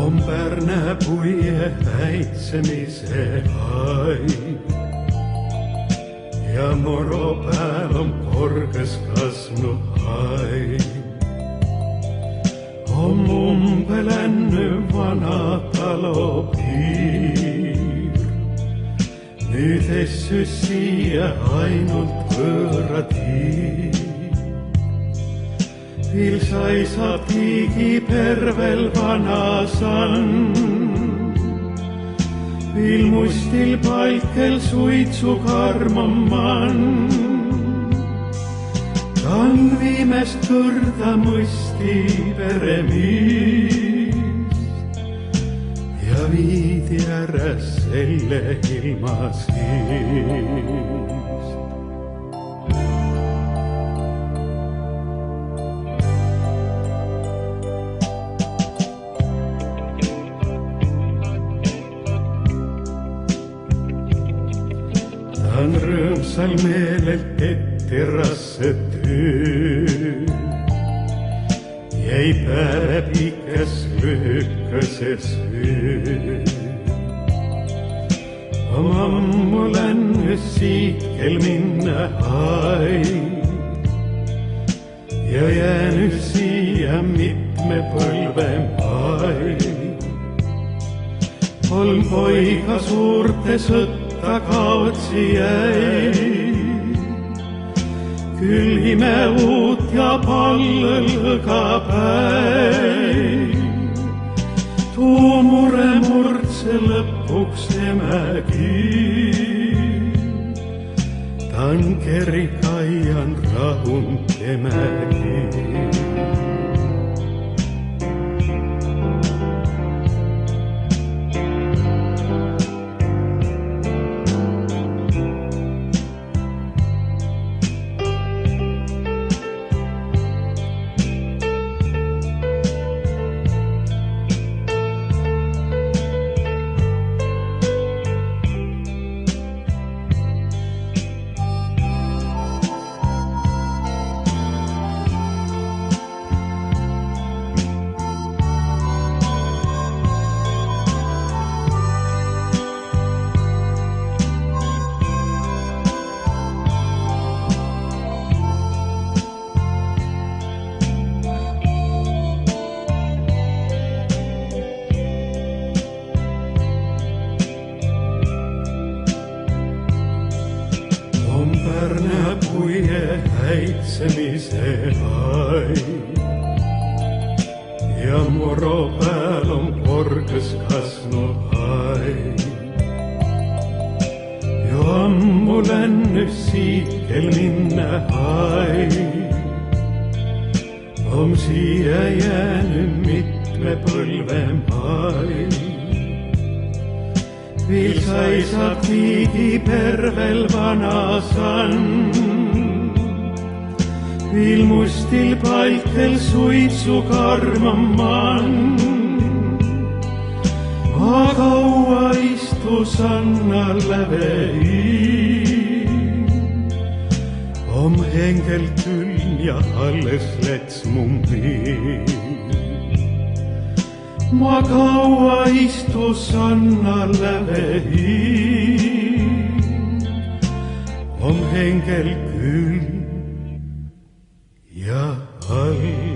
Pärne puie väitsemise aeg ja moropäev on korges kasvanud haig. On umbelänny vana talo piir, nüüd essüs siia ainult võõra tiir. Vil saisab ligi pervel vana sann, vil mustil palkel suitsukarm on mann. Kan viimest kõrda musti peremiist ja viidi ära selle ilma siist. On rõõmsal meelelt terrasse töö, jäi päev pikes lühkeses öö. Ammu lännes siit kel minna aeg ja jäänud siia mitme põlve maig. Kolm poiga suurte sõtta kaotsi jäi, küll ime uut ja pallõlga päi. Tuu mure murdse lõpuks emägi, tan kerikaian rahun emägi. Pärne puie häitsemise aeg ja moropäev on korges kasvanud haig. Jo ammu lännus siit kel minna aeg, on siia jäänud mitme põlve maig. Vil saisab ligi pervel vana sann, vil mustil palkel suitsukarm on mann. Ma kaua istu sannale vein, om hengel külm ja alles läts mun miin. Ma kaua istu sannale vein, om hengel külm ja alles